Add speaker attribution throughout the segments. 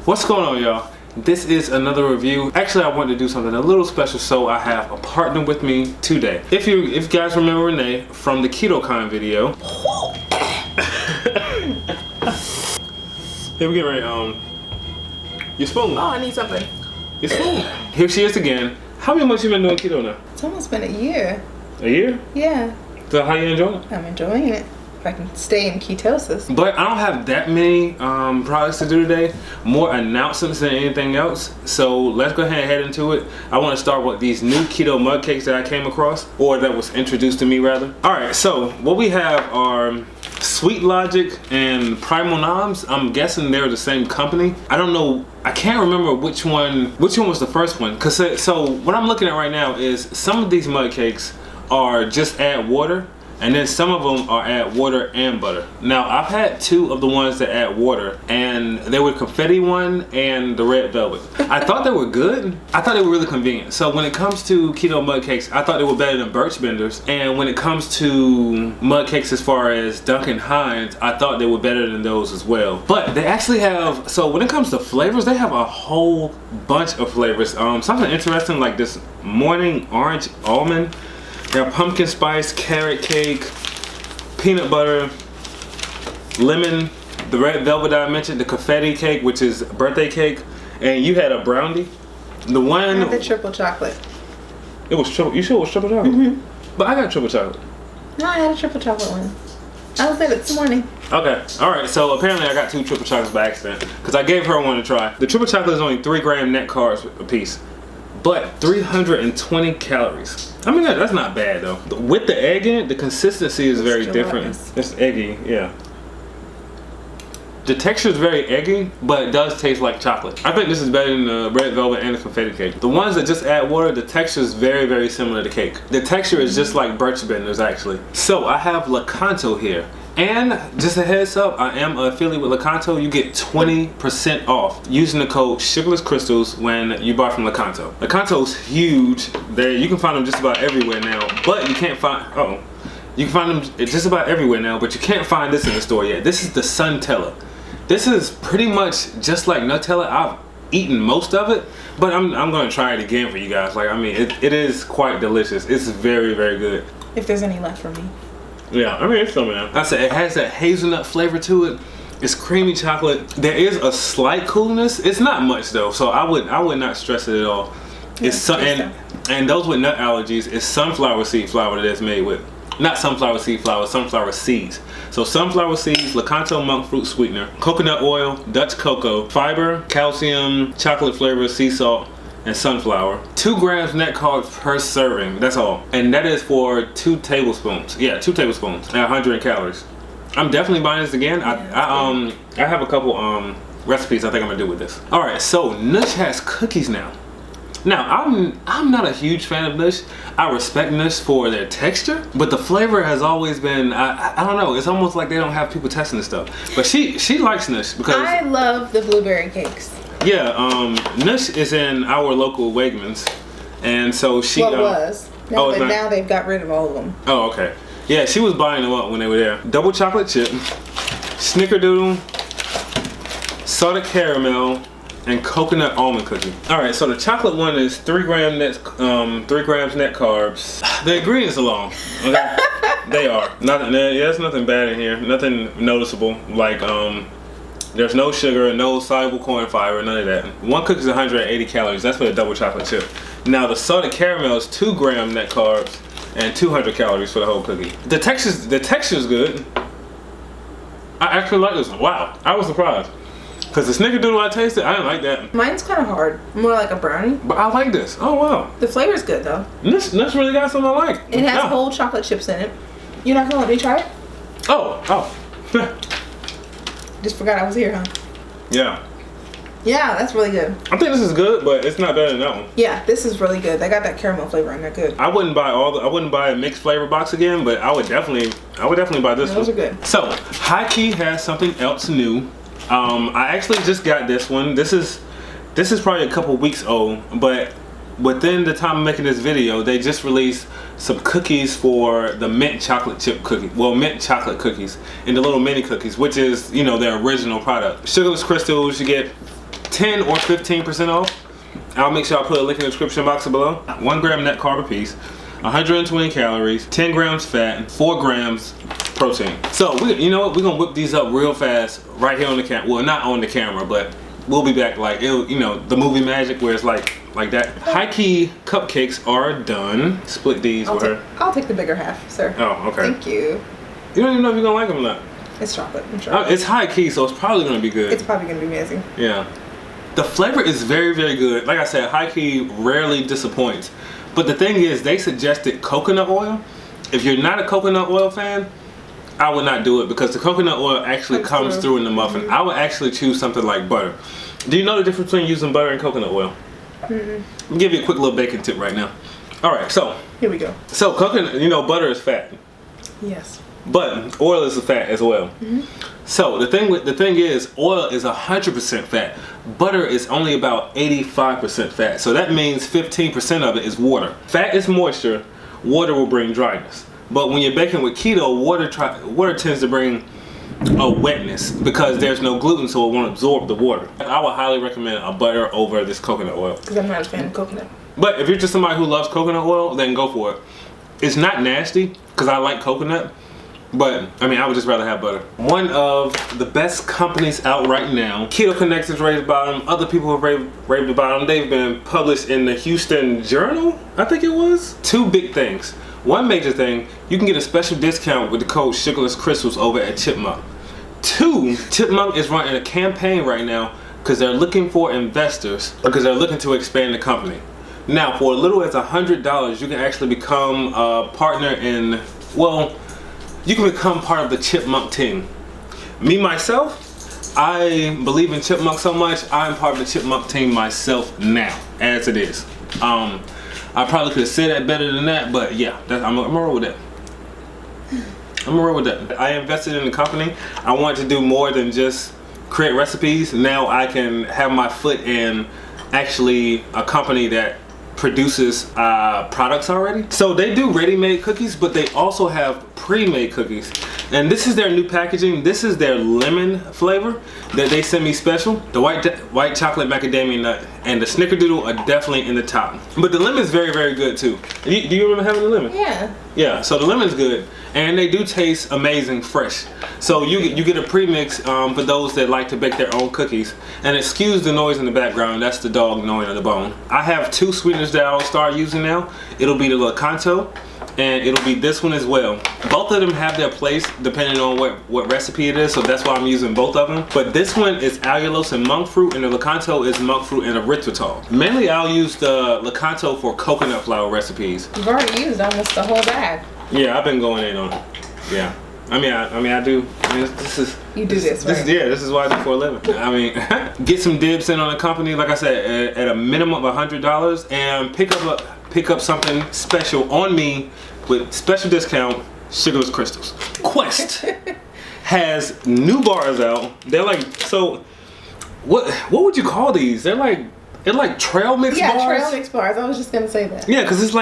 Speaker 1: What's going on, y'all? This is another review. Actually, I wanted to do something a little special, so I have a partner with me today. If you guys remember Renee from the Keto Con video. Here we get ready. Your spoon.
Speaker 2: Oh, I need something.
Speaker 1: Your spoon. Here she is again. How many months you been doing keto now?
Speaker 2: It's almost been a year.
Speaker 1: A year?
Speaker 2: Yeah.
Speaker 1: So how you enjoying it?
Speaker 2: I'm enjoying it. If I can stay in ketosis.
Speaker 1: But I don't have that many products to do today. More announcements than anything else. So let's go ahead and head into it. I want to start with these new keto mug cakes that I came across, or that was introduced to me rather. All right, so what we have are Sweet Logic and Primal Noms. I'm guessing they're the same company. I don't know. I can't remember which one was the first one. So what I'm looking at right now is some of these mug cakes are just add water. And then some of them are add water and butter. Now, I've had two of the ones that add water, and they were confetti one and the red velvet. I thought they were good. I thought they were really convenient. So when it comes to keto mug cakes, I thought they were better than Birch Benders. And when it comes to mug cakes as far as Duncan Hines, I thought they were better than those as well. But they actually have, so when it comes to flavors, they have a whole bunch of flavors. Something interesting like this morning orange almond. They have pumpkin spice, carrot cake, peanut butter, lemon, the red velvet that I mentioned, the confetti cake, which is birthday cake, and you had a brownie. The one.
Speaker 2: I had the triple chocolate.
Speaker 1: It was triple. You sure it was triple chocolate? Mm-hmm. But I got triple chocolate.
Speaker 2: No, I had a triple chocolate one. I was there this morning.
Speaker 1: Okay, all right. So apparently I got two triple chocolates by accident because I gave her one to try. The triple chocolate is only 3 gram net carbs a piece, but 320 calories. I mean, that's not bad though. With the egg in it, the consistency is very different. It's eggy, yeah. The texture is very eggy, but it does taste like chocolate. I think this is better than the red velvet and the confetti cake. The ones that just add water, the texture is very, very similar to cake. The texture is just like Birch Benders actually. So I have Lakanto here. And just a heads up, I am an affiliate with Lakanto. You get 20% off using the code Sugarless Crystals when you buy from Lakanto. Lakanto's huge. You can find them just about everywhere now, but you can't find, you can find them just about everywhere now, but you can't find this in the store yet. This is the Suntella. This is pretty much just like Nutella. I've eaten most of it, but I'm gonna try it again for you guys. Like, I mean, it is quite delicious. It's very, very good.
Speaker 2: If there's any left for me.
Speaker 1: Yeah, I mean, it's something else. I said it has that hazelnut flavor to it. It's creamy chocolate. There is a slight coolness. It's not much though, so I would not stress it at all. It's and those with nut allergies, it's sunflower seed flour that it's made with. Not sunflower seed flour, sunflower seeds. So sunflower seeds, Lakanto monk fruit sweetener, coconut oil, Dutch cocoa, fiber, calcium, chocolate flavor, sea salt, and sunflower. 2 grams net carbs per serving, that's all. And that is for 2 tablespoons. Yeah, 2 tablespoons at 100 calories. I'm definitely buying this again. I have a couple recipes I think I'm gonna do with this. All right, so Nush has cookies now. Now, I'm not a huge fan of Nush. I respect Nush for their texture, but the flavor has always been, I don't know, it's almost like they don't have people testing this stuff. But she likes Nush because
Speaker 2: I love the blueberry cakes.
Speaker 1: Yeah, Nush is in our local Wegmans, and so she
Speaker 2: was. No, but now they've got rid of all of them.
Speaker 1: Oh, okay. Yeah, she was buying them up when they were there. Double chocolate chip, snickerdoodle, salted caramel, and coconut almond cookie. All right, so the chocolate one is 3 grams net carbs. The ingredients are long. Okay, they are. There's nothing bad in here. Nothing noticeable. Like there's no sugar, no soluble corn fiber, none of that. 1 cookie is 180 calories. That's for the double chocolate chip. Now the salted caramel is 2 gram net carbs and 200 calories for the whole cookie. The texture's good. I actually like this one. Wow, I was surprised. Because the snickerdoodle I tasted, I didn't like that.
Speaker 2: Mine's kind of hard. More like a brownie.
Speaker 1: But I like this. Oh, wow.
Speaker 2: The flavor's good, though.
Speaker 1: This really got something I like.
Speaker 2: It has whole chocolate chips in it. You're not going to let me try it?
Speaker 1: Oh.
Speaker 2: Just forgot I was here, huh?
Speaker 1: Yeah.
Speaker 2: Yeah, that's really good.
Speaker 1: I think this is good, but it's not better than that one.
Speaker 2: Yeah, this is really good. They got that caramel flavor and they're good.
Speaker 1: I wouldn't buy a mixed flavor box again, but I would definitely buy this one.
Speaker 2: Those are good.
Speaker 1: So, High Key has something else new. I actually just got this one. This is probably a couple weeks old, but within the time of making this video, they just released some cookies for the mint chocolate chip cookie. Well, mint chocolate cookies and the little mini cookies, which is, you know, their original product. Sugarless crystals, you get 10 or 15% off. I'll make sure I put a link in the description box below. 1 gram net carb apiece, 120 calories, 10 grams fat, 4 grams protein. So you know what? We're gonna whip these up real fast right here on the camera. Well, not on the camera, but we'll be back like you know, the movie magic where it's like that. High key cupcakes are done. Split these with her.
Speaker 2: I'll take the bigger half, sir.
Speaker 1: Oh, okay.
Speaker 2: Thank you.
Speaker 1: You don't even know if you're gonna like them or not.
Speaker 2: It's chocolate. I'm sure.
Speaker 1: It's high key, so it's probably gonna be good.
Speaker 2: It's probably gonna be amazing.
Speaker 1: Yeah. The flavor is very, very good. Like I said, high key rarely disappoints. But the thing is, they suggested coconut oil. If you're not a coconut oil fan, I would not do it because the coconut oil actually comes through in the muffin. I would actually choose something like butter. Do you know the difference between using butter and coconut oil? I'll give you a quick little baking tip right now. All right, so
Speaker 2: here we go.
Speaker 1: So coconut, you know, butter is fat.
Speaker 2: Yes.
Speaker 1: But oil is a fat as well. So the thing is, oil is 100% fat. Butter is only about 85% fat. So that means 15% of it is water. Fat is moisture. Water will bring dryness. But when you're baking with keto, water tends to bring a wetness because there's no gluten, so it won't absorb the water. I would highly recommend a butter over this coconut oil.
Speaker 2: Because I'm not a fan of coconut.
Speaker 1: But if you're just somebody who loves coconut oil, then go for it. It's not nasty because I like coconut. But, I mean, I would just rather have butter. One of the best companies out right now. Keto Connect has raved about them. Other people have raved about them. They've been published in the Houston Journal, I think it was. 2 big things. One major thing, you can get a special discount with the code Sugarless Crystals over at Chipmunk. 2, Chipmunk is running a campaign right now because they're looking for investors because they're looking to expand the company. Now, for as little as $100, you can actually become a partner in, well, you can become part of the Chipmunk team. Me, myself, I believe in Chipmunk so much, I'm part of the Chipmunk team myself now, as it is. I probably could have said that better than that, but yeah, I'm gonna roll with that. I'm gonna roll with that. I invested in the company. I wanted to do more than just create recipes. Now I can have my foot in actually a company that produces products already. So they do ready-made cookies, but they also have pre-made cookies. And this is their new packaging. This is their lemon flavor that they sent me special. The white chocolate macadamia nut and the snickerdoodle are definitely in the top. But the lemon is very, very good too. Do you remember having the lemon?
Speaker 2: Yeah.
Speaker 1: Yeah, so the lemon's good. And they do taste amazing fresh. So you get a premix for those that like to bake their own cookies. And excuse the noise in the background, that's the dog gnawing on the bone. I have 2 sweeteners that I'll start using now. It'll be the Lakanto and it'll be this one as well. Both of them have their place depending on what recipe it is, so that's why I'm using both of them. But this one is allulose and monk fruit, and the Lakanto is monk fruit and erythritol. Mainly I'll use the Lakanto for coconut flour recipes.
Speaker 2: You've already used almost the whole bag.
Speaker 1: Yeah, I've been going in on it. Yeah. I do. This is.
Speaker 2: You do this, right?
Speaker 1: This is what I do for a living. I mean, get some dibs in on the company. Like I said, at a minimum of $100, and pick up something special on me with special discount. Sugarless Crystals. Quest has new bars out. They're like, so what would you call these? They're like trail mix bars.
Speaker 2: Yeah, trail mix bars. I was just gonna say that.
Speaker 1: Yeah, because it's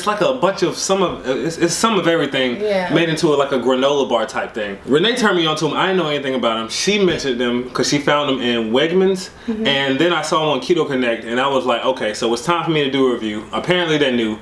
Speaker 1: like a bunch of some of everything made into like a granola bar type thing. Renee turned me on to them. I didn't know anything about them. She mentioned them because she found them in Wegmans, and then I saw them on Keto Connect, and I was like, okay, so it's time for me to do a review. Apparently they're new.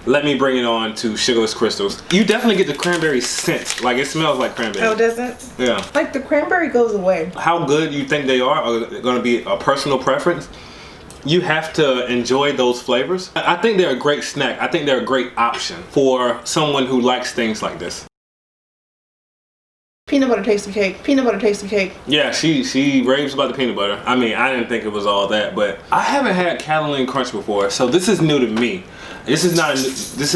Speaker 1: Let me bring it on to Sugarless Crystals. You definitely get the cranberry scent. Like, it smells like cranberry.
Speaker 2: Oh, does it?
Speaker 1: Yeah.
Speaker 2: Like, the cranberry goes away.
Speaker 1: How good you think they are going to be a personal preference. You have to enjoy those flavors. I think they're a great snack. I think they're a great option for someone who likes things like this.
Speaker 2: Peanut butter tasty cake. Peanut butter tasty cake.
Speaker 1: Yeah, she raves about the peanut butter. I mean, I didn't think it was all that, but I haven't had Catalina Crunch before, so this is new to me. This is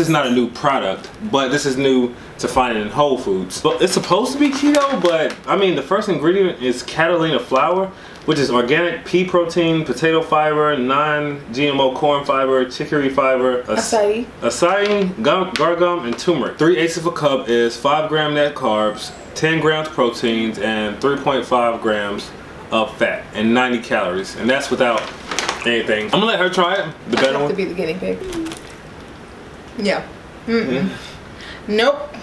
Speaker 1: not a new product, but this is new to find it in Whole Foods. But it's supposed to be keto, but I mean, the first ingredient is Catalina flour, which is organic pea protein, potato fiber, non-GMO corn fiber, chicory fiber, acai, gar gum, and turmeric. 3/8 of a cup is 5 gram net carbs, 10 grams proteins, and 3.5 grams of fat, and 90 calories. And that's without anything. I'm gonna let her try it. The better one.
Speaker 2: To be the guinea pig. Yeah. Nope.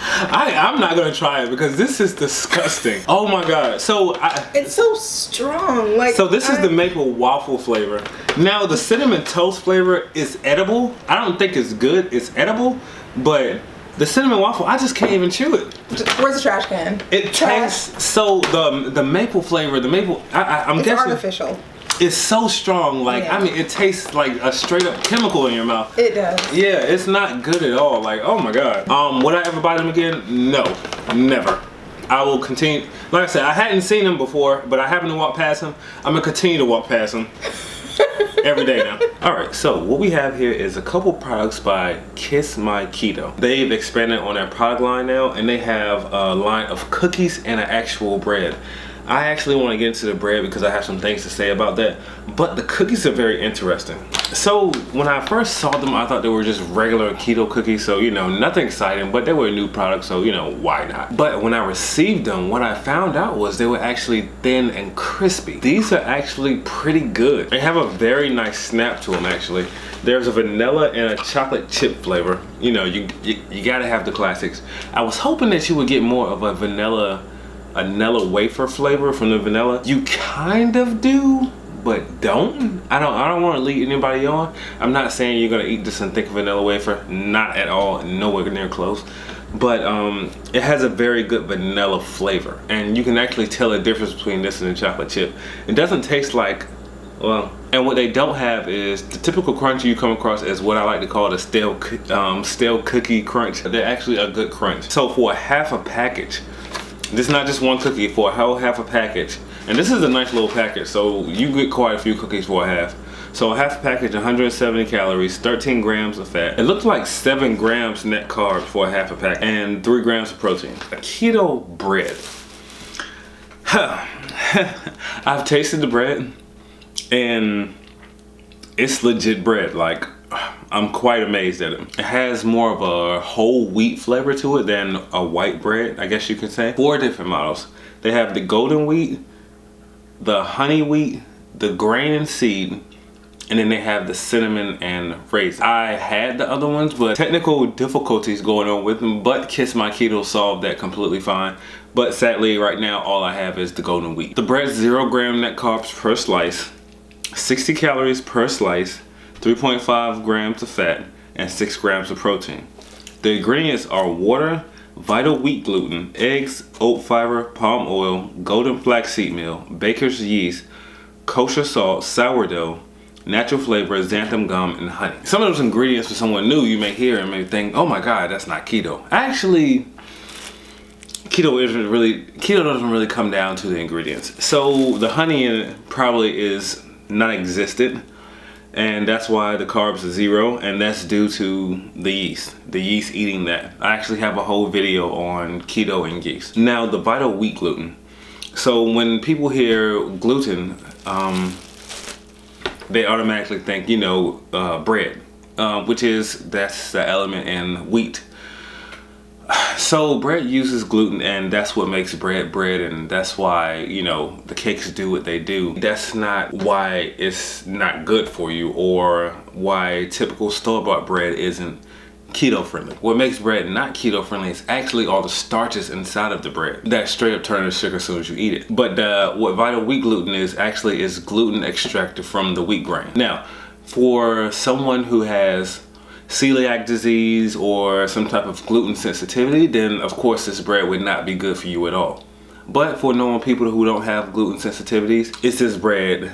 Speaker 1: I'm not gonna try it because this is disgusting. Oh my god. So
Speaker 2: it's so strong. Like,
Speaker 1: so this is the maple waffle flavor. Now the cinnamon toast flavor is edible. I don't think it's good. It's edible, but the cinnamon waffle, I just can't even chew it.
Speaker 2: Where's the trash can?
Speaker 1: It tastes so the maple flavor. The maple. I'm
Speaker 2: it's
Speaker 1: guessing
Speaker 2: artificial.
Speaker 1: It's so strong. Like
Speaker 2: yeah.
Speaker 1: I mean, it tastes like a straight up chemical in your mouth.
Speaker 2: It does.
Speaker 1: Yeah, it's not good at all. Like, oh my god. Would I ever buy them again? No, never. I will continue. Like I said, I hadn't seen them before, but I happened to walk past them. I'm gonna continue to walk past them every day now. All right, so what we have here is a couple products by Kiss My Keto. They've expanded on their product line now, and they have a line of cookies and an actual bread. I actually want to get into the bread because I have some things to say about that, but the cookies are very interesting. So when I first saw them, I thought they were just regular keto cookies, so you know, nothing exciting, but they were a new product, so you know, why not? But when I received them, what I found out was they were actually thin and crispy. These are actually pretty good. They have a very nice snap to them actually. There's a vanilla and a chocolate chip flavor. You know, you gotta have the classics. I was hoping that you would get more of a vanilla wafer flavor from the vanilla. You kind of do, but don't. I don't want to lead anybody on. I'm not saying you're gonna eat this and think vanilla wafer. Not at all. Nowhere near close. But it has a very good vanilla flavor, and you can actually tell the difference between this and the chocolate chip. It doesn't taste like, well, and what they don't have is the typical crunch you come across as what I like to call the stale cookie crunch. They're actually a good crunch. So for a half a package, this is not just one cookie, for a whole half a package. And this is a nice little package, so you get quite a few cookies for a half. So a half a package, 170 calories, 13 grams of fat. It looks like 7 grams net carbs for a half a pack, and 3 grams of protein. A keto bread. I've tasted the bread, and it's legit bread. Like, I'm quite amazed at it. It has more of a whole wheat flavor to it than a white bread, I guess you could say. 4 different models. They have the golden wheat, the honey wheat, the grain and seed, and then they have the cinnamon and raisin. I had the other ones, but technical difficulties going on with them, but Kiss My Keto solved that completely fine. But sadly, right now, all I have is the golden wheat. The bread's 0 gram net carbs per slice, 60 calories per slice, 3.5 grams of fat, and 6 grams of protein. The ingredients are water, vital wheat gluten, eggs, oat fiber, palm oil, golden flaxseed meal, baker's yeast, kosher salt, sourdough, natural flavor, xanthan gum, and honey. Some of those ingredients for someone new you may hear and may think, oh my god, that's not keto. Actually, keto doesn't really come down to the ingredients. So the honey in it probably is non-existent, and that's why the carbs are 0, and that's due to the yeast eating that. I actually have a whole video on keto and yeast. Now the vital wheat gluten. So when people hear gluten, they automatically think, you know, bread, that's the element in wheat. So bread uses gluten, and that's what makes bread, and that's why, you know, the cakes do what they do. That's not why it's not good for you, or why typical store-bought bread isn't keto friendly. What makes bread not keto friendly is actually all the starches inside of the bread that straight up turn to sugar as soon as you eat it. But what vital wheat gluten is actually is gluten extracted from the wheat grain. Now, for someone who has celiac disease or some type of gluten sensitivity, then of course this bread would not be good for you at all. But for normal people who don't have gluten sensitivities, is this bread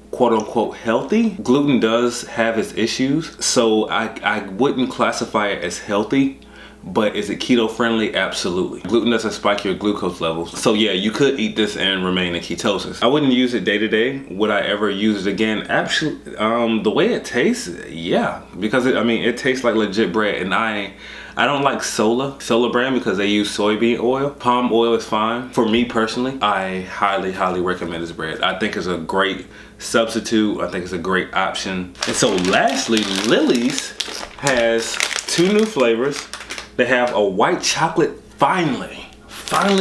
Speaker 1: quote unquote healthy? Gluten does have its issues, so I wouldn't classify it as healthy. But is it keto friendly? Absolutely. Gluten doesn't spike your glucose levels. So yeah, you could eat this and remain in ketosis. I wouldn't use it day to day. Would I ever use it again? Absolutely. The way it tastes, yeah. Because it tastes like legit bread, and I don't like Sola brand because they use soybean oil. Palm oil is fine. For me personally, I highly, highly recommend this bread. I think it's a great substitute. I think it's a great option. And so lastly, Lily's has 2 new flavors. They have a white chocolate, finally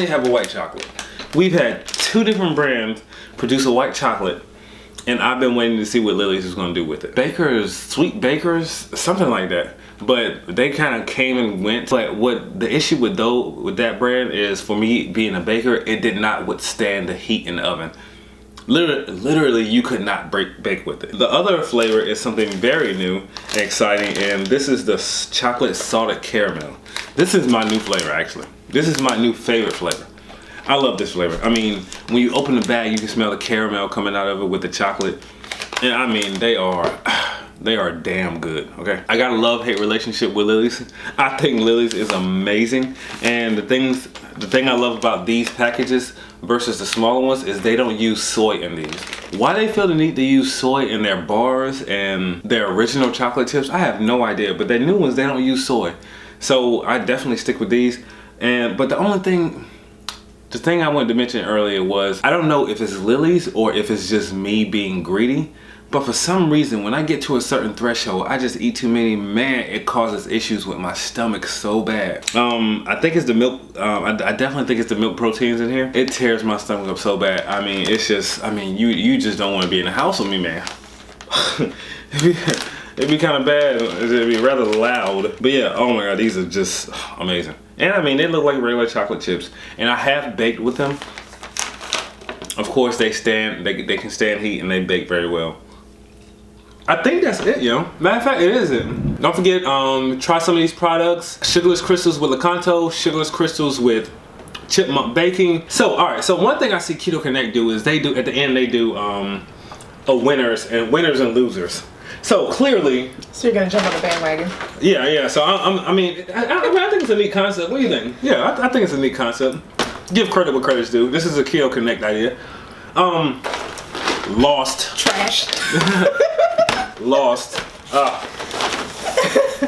Speaker 1: have a white chocolate. We've had 2 different brands produce a white chocolate, and I've been waiting to see what Lily's is gonna do with it. Sweet Bakers, something like that. but they kind of came and went. But what the issue with that brand is, for me being a baker, it did not withstand the heat in the oven. Literally, you could not bake with it. The other flavor is something very new and exciting, and this is the chocolate salted caramel. This is my new flavor, actually. This is my new favorite flavor. I love this flavor. I mean, when you open the bag, you can smell the caramel coming out of it with the chocolate. And I mean, they are damn good, okay? I got a love-hate relationship with Lily's. I think Lily's is amazing. And the thing I love about these packages versus the smaller ones is they don't use soy in these. Why they feel the need to use soy in their bars and their original chocolate chips, I have no idea. But their new ones, they don't use soy. So I definitely stick with these. But the thing I wanted to mention earlier was, I don't know if it's Lily's or if it's just me being greedy, but for some reason, when I get to a certain threshold, I just eat too many. Man, it causes issues with my stomach so bad. I think it's the milk. I definitely think it's the milk proteins in here. It tears my stomach up so bad. I mean, it's just, I mean, you just don't want to be in the house with me, man. It'd be kind of bad. It'd be rather loud. But yeah, oh my God, these are just amazing. And I mean, they look like regular chocolate chips. And I have baked with them. Of course, they can stand heat and they bake very well. I think that's it, yo. Matter of fact, it is it. Don't forget, try some of these products. Sugarless crystals with Lakanto, sugarless crystals with chipmunk baking. So, all right. So one thing I see Keto Connect do is at the end they do a winners and losers. So clearly,
Speaker 2: so you're gonna jump on the bandwagon?
Speaker 1: Yeah. So I mean, I think it's a neat concept. What do you think? Yeah, I think it's a neat concept. Give credit what credit's due. This is a Keto Connect idea. Lost.
Speaker 2: Trash.
Speaker 1: Lost.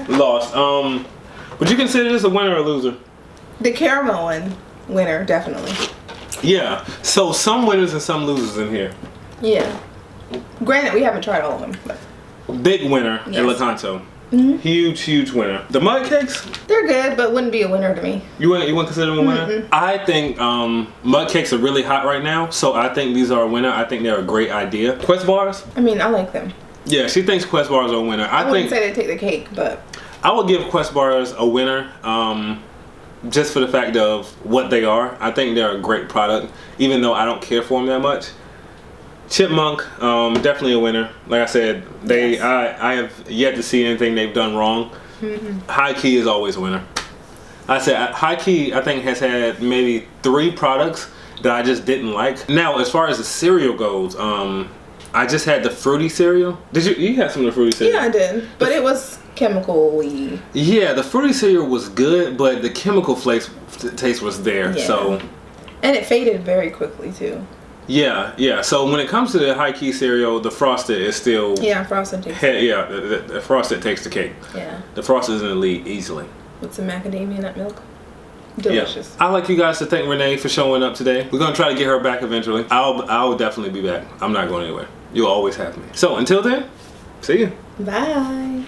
Speaker 1: Lost. Would you consider this a winner or a loser?
Speaker 2: The caramel one, winner, definitely.
Speaker 1: Yeah. So some winners and some losers in here.
Speaker 2: Yeah. Granted, we haven't tried all of them, but.
Speaker 1: Big winner
Speaker 2: yes.
Speaker 1: in Lakanto.
Speaker 2: Mm-hmm.
Speaker 1: Huge winner. The mud cakes?
Speaker 2: They're good, but wouldn't be a winner to me.
Speaker 1: You wouldn't consider them a winner?
Speaker 2: Mm-mm.
Speaker 1: I think mud cakes are really hot right now, so I think these are a winner. I think they're a great idea. Quest bars?
Speaker 2: I mean, I like them.
Speaker 1: Yeah, she thinks Quest bars are a winner.
Speaker 2: I wouldn't say they take the cake, but
Speaker 1: I would give Quest bars a winner, just for the fact of what they are. I think they're a great product, even though I don't care for them that much. Chipmunk, definitely a winner. Like I said,
Speaker 2: yes.
Speaker 1: I have yet to see anything they've done wrong.
Speaker 2: Mm-hmm. High
Speaker 1: Key is always a winner. I said High Key, I think, has had maybe 3 products that I just didn't like. Now, as far as the cereal goes, I just had the fruity cereal. Did you had some of the fruity cereal?
Speaker 2: Yeah, I did, but it was chemical-y.
Speaker 1: Yeah, the fruity cereal was good, but the chemical taste was there.
Speaker 2: Yeah.
Speaker 1: So,
Speaker 2: and it faded very quickly too.
Speaker 1: Yeah. So when it comes to the High Key cereal, the frosted is still.
Speaker 2: Yeah, frosted takes.
Speaker 1: The frosted takes the cake.
Speaker 2: Yeah.
Speaker 1: The frosted is in the lead easily.
Speaker 2: With some macadamia nut milk. Delicious.
Speaker 1: Yeah. I'd like you guys to thank Renee for showing up today. We're gonna try to get her back eventually. I'll definitely be back. I'm not going anywhere. You'll always have me. So until then, see you.
Speaker 2: Bye.